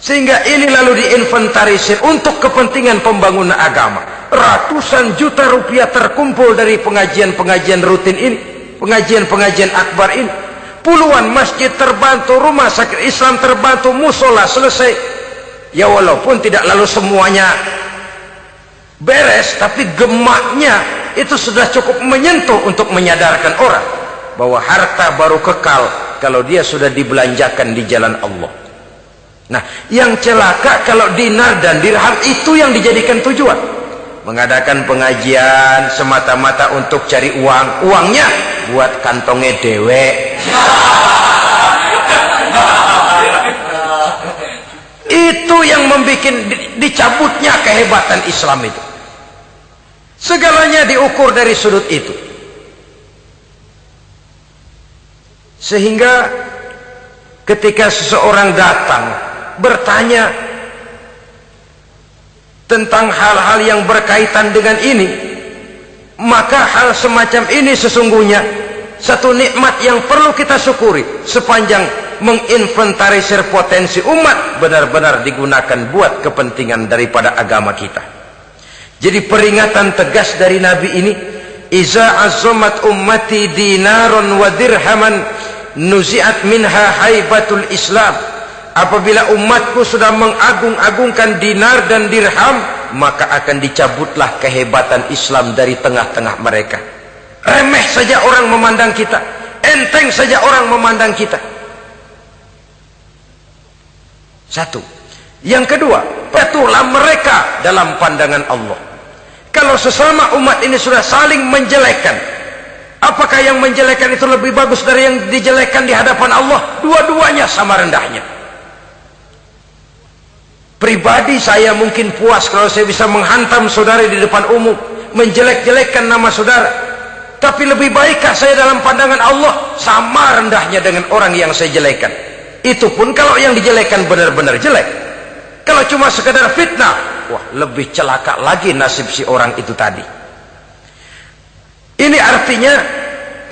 Sehingga ini lalu diinventarisir untuk kepentingan pembangunan agama. Ratusan juta rupiah terkumpul dari pengajian-pengajian rutin ini, pengajian-pengajian akbar ini. Puluhan masjid terbantu, rumah sakit Islam terbantu, musola selesai. Ya walaupun tidak lalu semuanya beres, tapi gemaknya itu sudah cukup menyentuh untuk menyadarkan orang bahwa harta baru kekal kalau dia sudah dibelanjakan di jalan Allah. Nah, yang celaka kalau dinar dan dirham itu yang dijadikan tujuan. Mengadakan pengajian semata-mata untuk cari uang, uangnya buat kantongnya dewe. Itu yang membuat dicabutnya kehebatan Islam itu. Segalanya diukur dari sudut itu. Sehingga ketika seseorang datang bertanya tentang hal-hal yang berkaitan dengan ini, maka hal semacam ini sesungguhnya satu nikmat yang perlu kita syukuri sepanjang menginventarisir potensi umat benar-benar digunakan buat kepentingan daripada agama kita. Jadi peringatan tegas dari Nabi ini, iza azzamat ummati dinaron wa dirhaman nuzi'at minha haibatul Islam. Apabila umatku sudah mengagung-agungkan dinar dan dirham, maka akan dicabutlah kehebatan Islam dari tengah-tengah mereka. Remeh saja orang memandang kita, enteng saja orang memandang kita. Satu. Yang kedua, patuhlah mereka dalam pandangan Allah. Kalau sesama umat ini sudah saling menjelekkan, apakah yang menjelekkan itu lebih bagus dari yang dijelekkan di hadapan Allah? Dua-duanya sama rendahnya. Pribadi saya mungkin puas kalau saya bisa menghantam saudara di depan umum, menjelek-jelekkan nama saudara. Tapi lebih baikkah saya dalam pandangan Allah sama rendahnya dengan orang yang saya jelekkan? Itu pun kalau yang dijelekan benar-benar jelek. Kalau cuma sekedar fitnah, wah lebih celaka lagi nasib si orang itu tadi. Ini artinya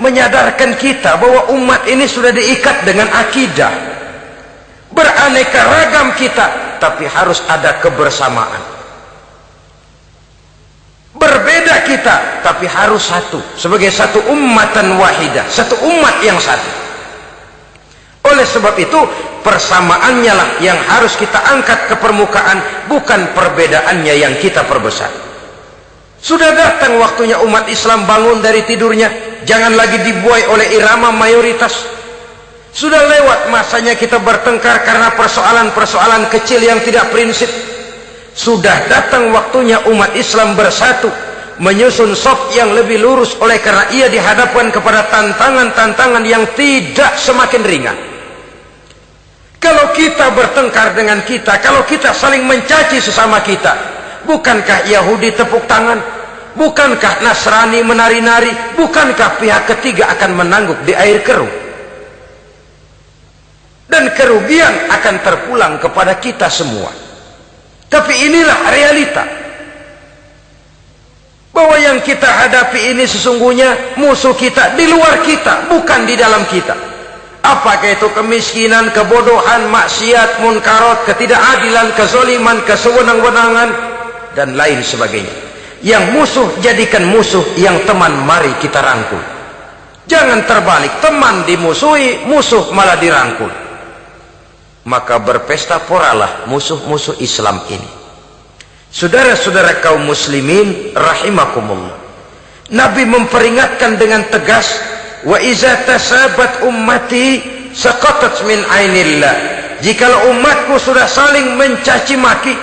menyadarkan kita bahwa umat ini sudah diikat dengan akidah. Beraneka ragam kita, tapi harus ada kebersamaan. Berbeda kita, tapi harus satu, sebagai satu ummatan wahidah, satu umat yang satu. Oleh sebab itu, persamaannya lah yang harus kita angkat ke permukaan, bukan perbedaannya yang kita perbesar. Sudah datang waktunya umat Islam bangun dari tidurnya, jangan lagi dibuai oleh irama mayoritas. Sudah lewat masanya kita bertengkar karena persoalan-persoalan kecil yang tidak prinsip. Sudah datang waktunya umat Islam bersatu, menyusun saf yang lebih lurus, oleh karena ia dihadapkan kepada tantangan-tantangan yang tidak semakin ringan. Kalau kita bertengkar dengan kita, kalau kita saling mencaci sesama kita, bukankah Yahudi tepuk tangan? Bukankah Nasrani menari-nari? Bukankah pihak ketiga akan menangguk di air keruh? Dan kerugian akan terpulang kepada kita semua. Tapi inilah realita, bahwa yang kita hadapi ini sesungguhnya musuh kita di luar kita, bukan di dalam kita. Apakah itu kemiskinan, kebodohan, maksiat, munkarat, ketidakadilan, kezaliman, kesewenang-wenangan, dan lain sebagainya. Yang musuh jadikan musuh, yang teman mari kita rangkul. Jangan terbalik, teman dimusuhi, musuh malah dirangkul. Maka berpesta poralah musuh-musuh Islam ini. Saudara-saudara kaum muslimin rahimakumullah, Nabi memperingatkan dengan tegas, wa iza tasabat ummati saqatat min ainillah. Jikalau umatku sudah saling mencaci maki,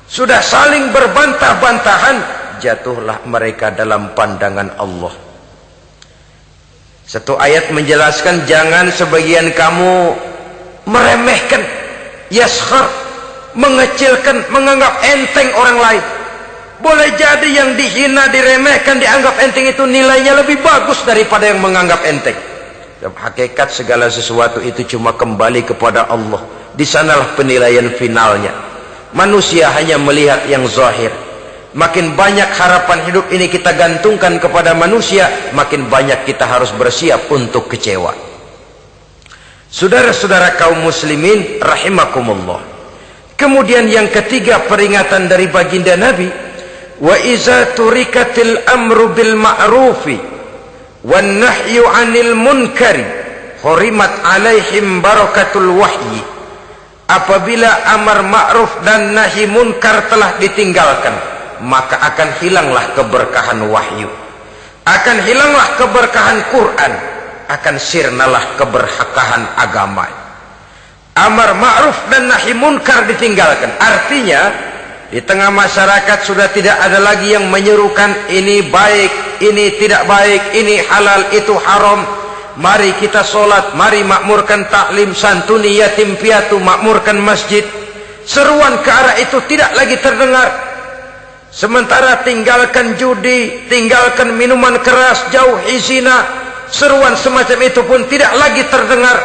sudah saling berbantah-bantahan, jatuhlah mereka dalam pandangan Allah. Satu ayat menjelaskan, jangan sebagian kamu meremehkan, yaskhar, mengecilkan, menganggap enteng orang lain. Boleh jadi yang dihina, diremehkan, dianggap enteng itu nilainya lebih bagus daripada yang menganggap enteng. Dalam hakikat segala sesuatu itu cuma kembali kepada Allah. Di sanalah penilaian finalnya. Manusia hanya melihat yang zahir. Makin banyak harapan hidup ini kita gantungkan kepada manusia, makin banyak kita harus bersiap untuk kecewa. Saudara-saudara kaum muslimin rahimakumullah. Kemudian yang ketiga peringatan dari baginda Nabi, wa iza turikatil amru bil ma'rufi wan nahyu 'anil munkari hurimat 'alaihim barakatul wahyi. Apabila amar ma'ruf dan nahi munkar telah ditinggalkan, maka akan hilanglah keberkahan wahyu, akan hilanglah keberkahan Quran, akan sirnalah keberkahan agama. Amar ma'ruf dan nahi munkar ditinggalkan, artinya di tengah masyarakat sudah tidak ada lagi yang menyerukan ini baik, ini tidak baik, ini halal, itu haram. Mari kita sholat, mari makmurkan taklim, santuni yatim piatu, makmurkan masjid. Seruan ke arah itu tidak lagi terdengar. Sementara tinggalkan judi, tinggalkan minuman keras, jauhi zina, seruan semacam itu pun tidak lagi terdengar.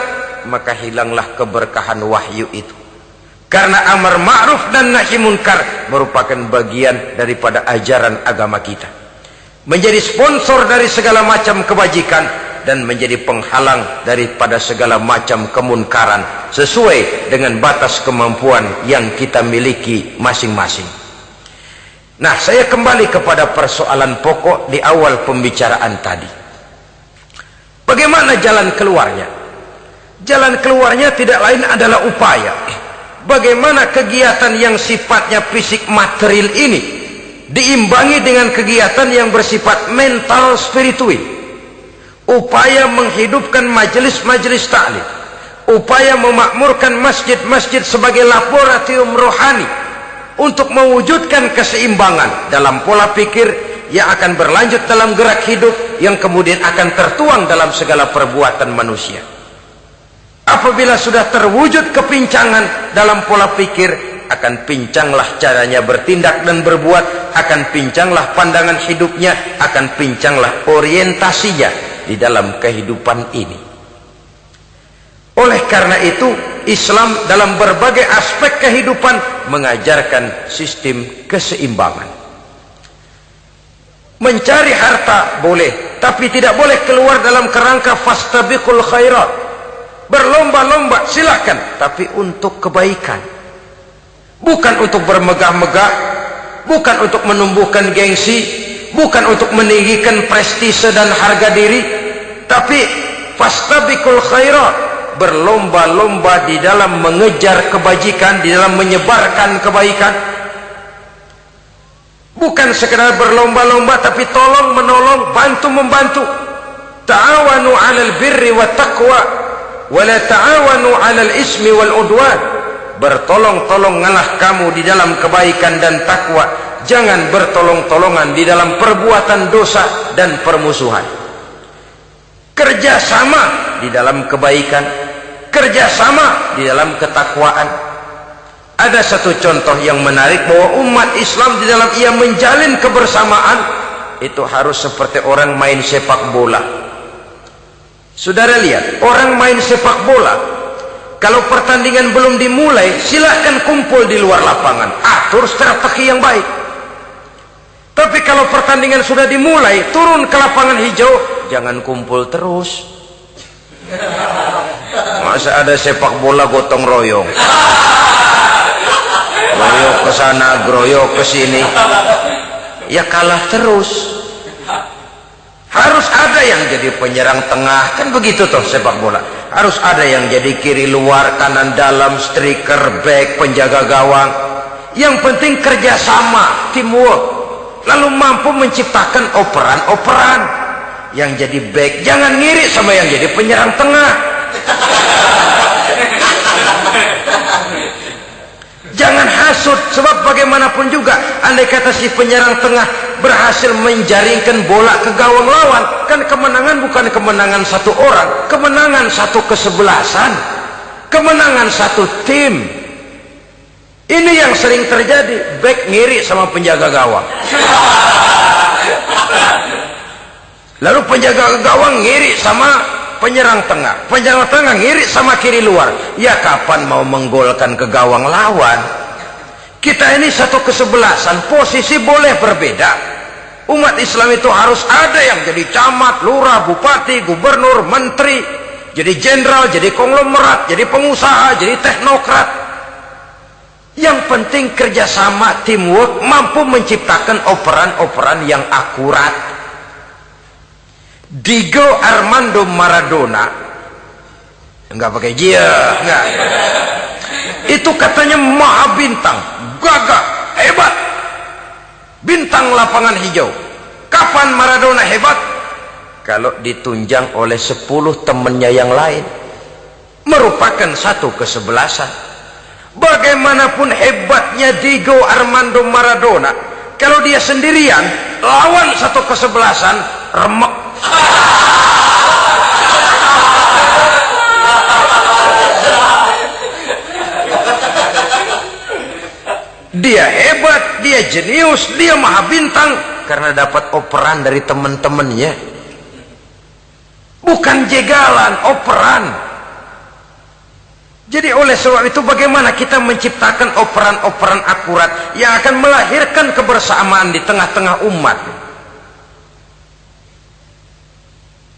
Maka hilanglah keberkahan wahyu itu. Karena amar ma'ruf dan nahi munkar merupakan bagian daripada ajaran agama kita. Menjadi sponsor dari segala macam kebajikan dan menjadi penghalang daripada segala macam kemunkaran sesuai dengan batas kemampuan yang kita miliki masing-masing. Nah, saya kembali kepada persoalan pokok di awal pembicaraan tadi. Bagaimana jalan keluarnya? Jalan keluarnya tidak lain adalah upaya. Bagaimana kegiatan yang sifatnya fisik material ini diimbangi dengan kegiatan yang bersifat mental spiritual. Upaya menghidupkan majelis-majelis ta'lim, upaya memakmurkan masjid-masjid sebagai laboratorium rohani untuk mewujudkan keseimbangan dalam pola pikir yang akan berlanjut dalam gerak hidup yang kemudian akan tertuang dalam segala perbuatan manusia. Apabila sudah terwujud kepincangan dalam pola pikir, akan pincanglah caranya bertindak dan berbuat, akan pincanglah pandangan hidupnya, akan pincanglah orientasinya di dalam kehidupan ini. Oleh karena itu, Islam dalam berbagai aspek kehidupan mengajarkan sistem keseimbangan. Mencari harta boleh, tapi tidak boleh keluar dalam kerangka fastabiqul khairat. Berlomba-lomba silahkan, tapi untuk kebaikan. Bukan untuk bermegah-megah, bukan untuk menumbuhkan gengsi, bukan untuk meninggikan prestise dan harga diri, tapi fastabiqul khairat, berlomba-lomba di dalam mengejar kebajikan, di dalam menyebarkan kebaikan. Bukan sekedar berlomba-lomba, tapi tolong menolong, bantu membantu. Ta'awanu 'alal birri wat taqwa wa la ta'awanu 'alal ismi wal udwan. Bertolong-tolonganlah kamu di dalam kebaikan dan takwa, jangan bertolong-tolongan di dalam perbuatan dosa dan permusuhan. Kerjasama di dalam kebaikan, kerjasama di dalam ketakwaan. Ada satu contoh yang menarik bahwa umat Islam di dalam ia menjalin kebersamaan itu harus seperti orang main sepak bola. Saudara lihat, orang main sepak bola, kalau pertandingan belum dimulai, silahkan kumpul di luar lapangan, atur strategi yang baik. Tapi kalau pertandingan sudah dimulai, turun ke lapangan hijau, jangan kumpul terus. Masa ada sepak bola gotong royong, groyok ke sana, groyok ke sini, ya kalah terus. Harus ada yang jadi penyerang tengah, kan begitu toh sepak bola. Harus ada yang jadi kiri luar, kanan dalam, striker, back, penjaga gawang. Yang penting kerjasama, teamwork, lalu mampu menciptakan operan-operan. Yang jadi back jangan ngiri sama yang jadi penyerang tengah. Jangan hasut, sebab bagaimanapun juga andai kata si penyerang tengah berhasil menjaringkan bola ke gawang lawan, kan kemenangan bukan kemenangan satu orang, kemenangan satu kesebelasan, kemenangan satu tim. Ini yang sering terjadi, back ngiri sama penjaga gawang, lalu penjaga gawang ngiri sama penyerang tengah, penyerang tengah ngiri sama kiri luar. Ya kapan mau menggolkan ke gawang lawan? Kita ini satu kesebelasan, posisi boleh berbeda. Umat Islam itu harus ada yang jadi camat, lurah, bupati, gubernur, menteri, jadi jenderal, jadi konglomerat, jadi pengusaha, jadi teknokrat. Yang penting kerjasama, teamwork, mampu menciptakan operan-operan yang akurat. Diego Armando Maradona, enggak pakai dia, enggak, itu katanya maha bintang, gagah, hebat, bintang lapangan hijau. Kapan Maradona hebat? Kalau ditunjang oleh 10 temannya yang lain, merupakan satu kesebelasan. Bagaimanapun hebatnya Diego Armando Maradona, kalau dia sendirian lawan satu kesebelasan, remek. Dia hebat, dia jenius, dia maha bintang karena dapat operan dari teman-temannya. Bukan jegalan, operan. Jadi oleh sebab itu bagaimana kita menciptakan operan-operan akurat yang akan melahirkan kebersamaan di tengah-tengah umat.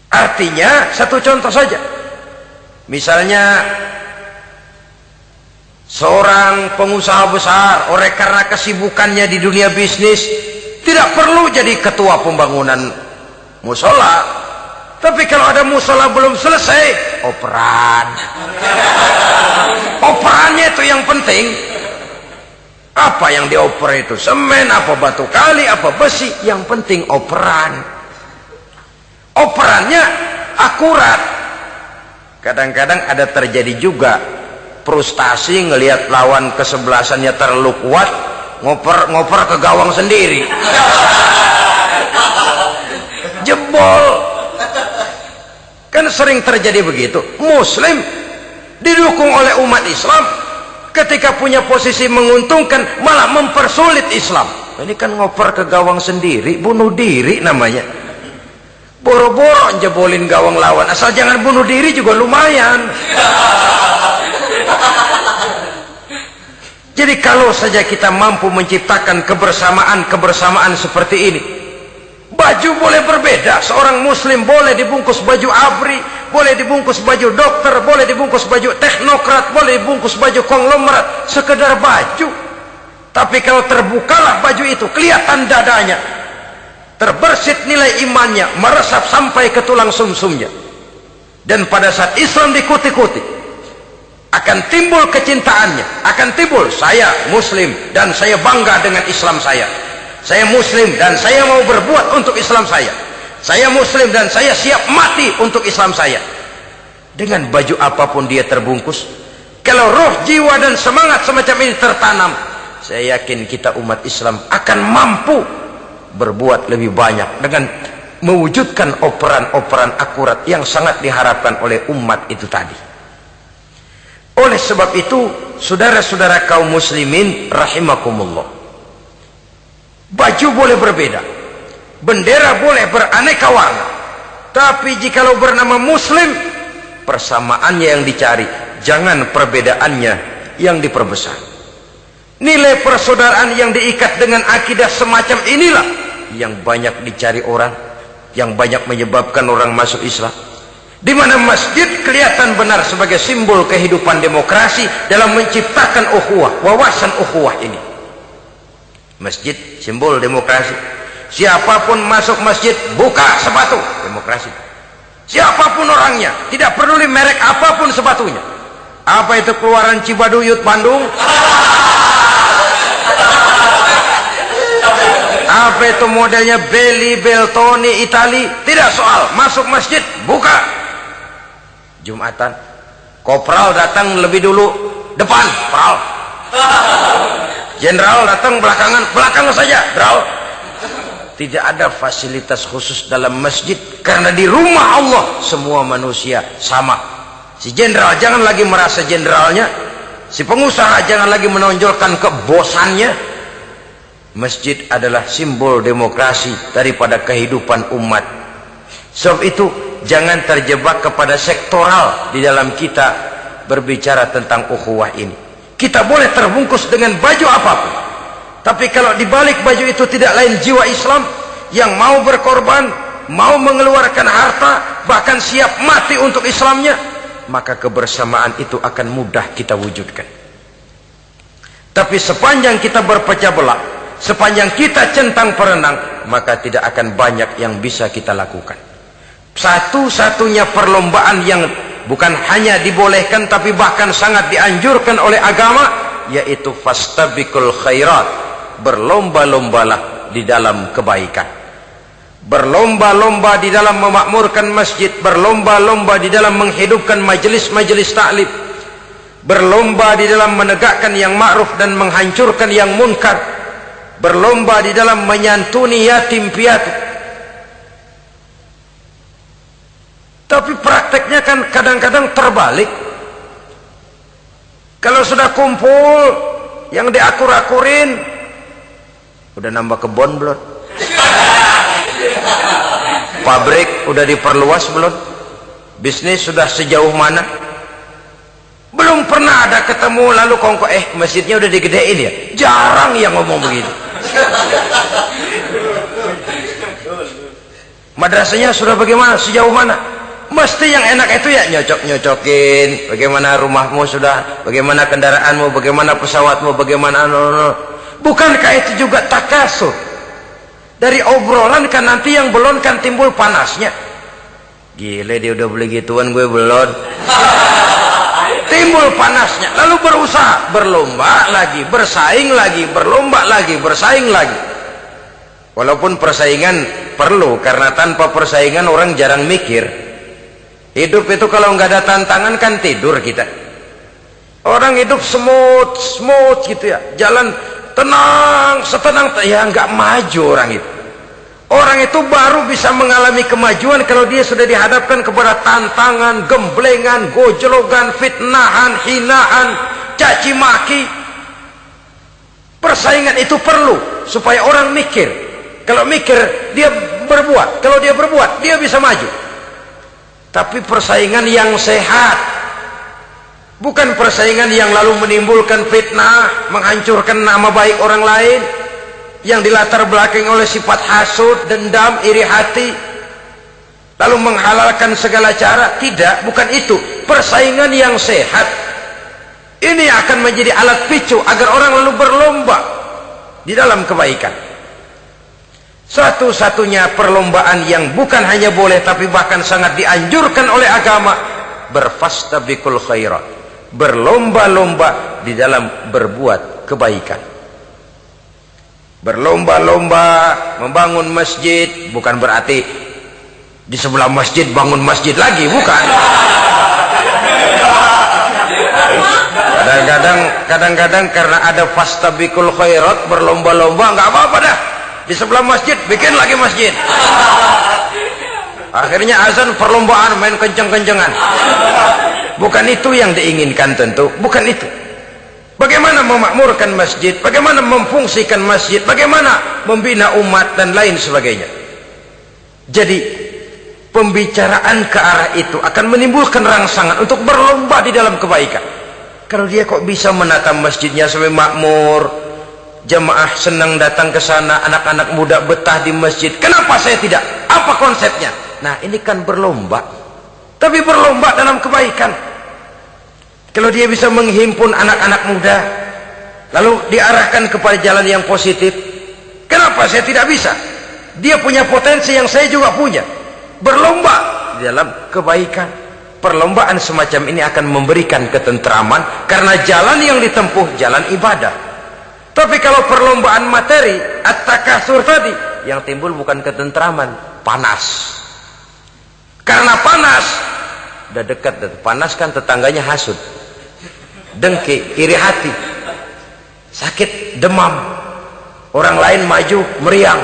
Artinya satu contoh saja, misalnya seorang pengusaha besar, oleh karena kesibukannya di dunia bisnis, tidak perlu jadi ketua pembangunan musola, tapi kalau ada musola belum selesai, operan. Operannya itu yang penting. Apa yang dioper itu? Semen, apa batu kali, apa besi, yang penting operan. Operannya akurat. Kadang-kadang ada terjadi juga frustasi ngelihat lawan kesebelasannya terlalu kuat, ngoper ke gawang sendiri, jebol. Kan sering terjadi begitu. Muslim didukung oleh umat Islam, ketika punya posisi menguntungkan malah mempersulit Islam. Ini kan ngoper ke gawang sendiri, bunuh diri namanya. Boro-boro jebolin gawang lawan, asal jangan bunuh diri juga lumayan. Jadi kalau saja kita mampu menciptakan kebersamaan seperti ini, baju boleh berbeda. Seorang muslim boleh dibungkus baju ABRI, boleh dibungkus baju dokter, boleh dibungkus baju teknokrat, boleh dibungkus baju konglomerat, sekedar baju. Tapi kalau terbukalah baju itu, kelihatan dadanya, terbersit nilai imannya, meresap sampai ke tulang sumsumnya. Dan pada saat Islam dikuti-kuti, akan timbul kecintaannya, akan timbul, saya muslim dan saya bangga dengan Islam saya muslim dan saya mau berbuat untuk Islam saya muslim dan saya siap mati untuk Islam saya. Dengan baju apapun dia terbungkus, kalau roh, jiwa dan semangat semacam ini tertanam, saya yakin kita umat Islam akan mampu berbuat lebih banyak dengan mewujudkan operan-operan akurat yang sangat diharapkan oleh umat itu tadi. Oleh sebab itu, saudara-saudara kaum muslimin rahimakumullah, baju boleh berbeda, bendera boleh beraneka warna, tapi jikalau bernama muslim, persamaannya yang dicari, jangan perbedaannya yang diperbesar. Nilai persaudaraan yang diikat dengan akidah semacam inilah yang banyak dicari orang, yang banyak menyebabkan orang masuk Islam. Di mana masjid kelihatan benar sebagai simbol kehidupan demokrasi dalam menciptakan ukhuwah, wawasan ukhuwah ini. Masjid simbol demokrasi. Siapapun masuk masjid buka sepatu, demokrasi. Siapapun orangnya, tidak peduli merek apapun sepatunya. Apa itu keluaran Cibaduyut Bandung? Apa itu modelnya Belli, Beltoni, Itali? Tidak soal, masuk masjid buka. Jumatan, kopral datang lebih dulu depan, pral. Jenderal datang belakangan saja, dral. Tidak ada fasilitas khusus dalam masjid, karena di rumah Allah semua manusia sama. Si jenderal jangan lagi merasa jenderalnya, si pengusaha jangan lagi menonjolkan kebosannya. Masjid adalah simbol demokrasi daripada kehidupan umat. Sebab itu jangan terjebak kepada sektoral di dalam kita berbicara tentang ukhuwah ini. Kita boleh terbungkus dengan baju apapun, tapi kalau di balik baju itu tidak lain jiwa Islam yang mau berkorban, mau mengeluarkan harta, bahkan siap mati untuk Islamnya, maka kebersamaan itu akan mudah kita wujudkan. Tapi sepanjang kita berpecah belah, sepanjang kita centang perenang, maka tidak akan banyak yang bisa kita lakukan. Satu-satunya perlombaan yang bukan hanya dibolehkan tapi bahkan sangat dianjurkan oleh agama, yaitu fastabiqul khairat, berlomba-lombalah di dalam kebaikan, berlomba-lomba di dalam memakmurkan masjid, berlomba-lomba di dalam menghidupkan majelis-majelis taklim, berlomba di dalam menegakkan yang ma'ruf dan menghancurkan yang munkar, berlomba di dalam menyantuni yatim piatu. Tapi prakteknya kan kadang-kadang terbalik. Kalau sudah kumpul, yang diakur-akurin, udah nambah kebon belum? Pabrik udah diperluas belum? Bisnis sudah sejauh mana? Belum pernah ada ketemu lalu kongko, masjidnya udah digedein ya? Jarang yang ngomong begitu. Madrasahnya sudah bagaimana? Sejauh mana? Mesti yang enak itu ya nyocok-nyocokin, bagaimana rumahmu sudah, bagaimana kendaraanmu, bagaimana pesawatmu, bagaimana bukankah itu juga takasur? Dari obrolan kan nanti yang belon kan timbul panasnya. Gile dia udah beli gituan, gue belon. Timbul panasnya, lalu berusaha, berlomba lagi, bersaing lagi, berlomba lagi, bersaing lagi. Walaupun persaingan perlu, karena tanpa persaingan orang jarang mikir. Hidup itu kalau nggak ada tantangan kan tidur kita. Orang hidup smooth gitu ya, jalan tenang, setenang ya nggak maju orang itu. Orang itu baru bisa mengalami kemajuan kalau dia sudah dihadapkan kepada tantangan, gemblengan, gojlogan, fitnahan, hinaan, caci maki. Persaingan itu perlu supaya orang mikir. Kalau mikir dia berbuat, kalau dia berbuat dia bisa maju. Tapi persaingan yang sehat, bukan persaingan yang lalu menimbulkan fitnah, menghancurkan nama baik orang lain, yang dilatar belakangi oleh sifat hasud, dendam, iri hati, lalu menghalalkan segala cara. Tidak, bukan itu. Persaingan yang sehat ini akan menjadi alat picu agar orang lalu berlomba di dalam kebaikan. Satu-satunya perlombaan yang bukan hanya boleh tapi bahkan sangat dianjurkan oleh agama, berfastabiqul khairat, berlomba-lomba di dalam berbuat kebaikan. Berlomba-lomba membangun masjid bukan berarti di sebelah masjid bangun masjid lagi, bukan. Kadang-kadang karena ada fastabiqul khairat, berlomba-lomba, nggak apa-apa dah. Di sebelah masjid bikin lagi masjid. Akhirnya azan perlombaan main kenceng-kencengan. Bukan itu yang diinginkan tentu, bukan itu. Bagaimana memakmurkan masjid, bagaimana memfungsikan masjid, bagaimana membina umat dan lain sebagainya. Jadi pembicaraan ke arah itu akan menimbulkan rangsangan untuk berlomba di dalam kebaikan. Kalau dia kok bisa menata masjidnya sampai makmur, jamaah senang datang ke sana, anak-anak muda betah di masjid, kenapa saya tidak? Apa konsepnya? Nah, ini kan berlomba, tapi berlomba dalam kebaikan. Kalau dia bisa menghimpun anak-anak muda lalu diarahkan kepada jalan yang positif, kenapa saya tidak bisa? Dia punya potensi yang saya juga punya. Berlomba di dalam kebaikan. Perlombaan semacam ini akan memberikan ketentraman karena jalan yang ditempuh jalan ibadah. Tapi kalau perlombaan materi, at-takatsur tadi, yang timbul bukan ketentraman, panas. Karena panas, udah dekat, panas kan tetangganya hasut, dengki, iri hati, sakit, demam, orang lain maju, meriang.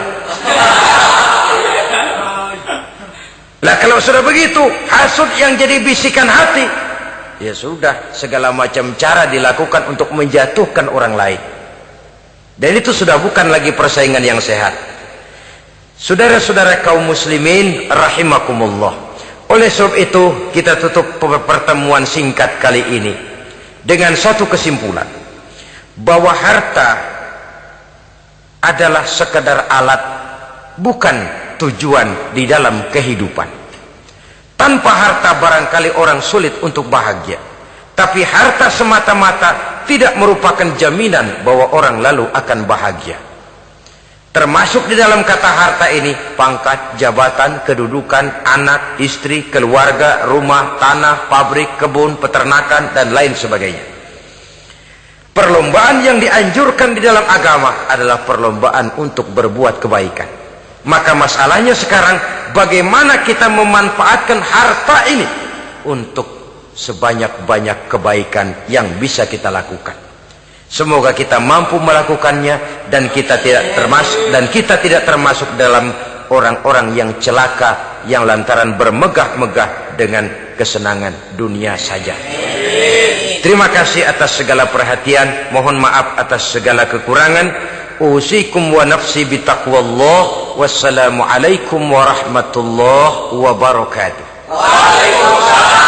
Lah kalau sudah begitu, hasut yang jadi bisikan hati, ya sudah, segala macam cara dilakukan untuk menjatuhkan orang lain. Dan itu sudah bukan lagi persaingan yang sehat. Saudara-saudara kaum muslimin rahimakumullah. Oleh sebab itu kita tutup pertemuan singkat kali ini dengan satu kesimpulan, bahwa harta adalah sekedar alat, bukan tujuan di dalam kehidupan. Tanpa harta barangkali orang sulit untuk bahagia, tapi harta semata-mata tidak merupakan jaminan bahwa orang lalu akan bahagia. Termasuk di dalam kata harta ini pangkat, jabatan, kedudukan, anak, istri, keluarga, rumah, tanah, pabrik, kebun, peternakan, dan lain sebagainya. Perlombaan yang dianjurkan di dalam agama adalah perlombaan untuk berbuat kebaikan. Maka masalahnya sekarang, bagaimana kita memanfaatkan harta ini untuk sebanyak-banyak kebaikan yang bisa kita lakukan. Semoga kita mampu melakukannya dan kita tidak termasuk dalam orang-orang yang celaka yang lantaran bermegah-megah dengan kesenangan dunia saja. Terima kasih atas segala perhatian, mohon maaf atas segala kekurangan. Usikum wa nafsi bitaqwallah. Wassalamualaikum warahmatullahi wabarakatuh. Waalaikumsalam.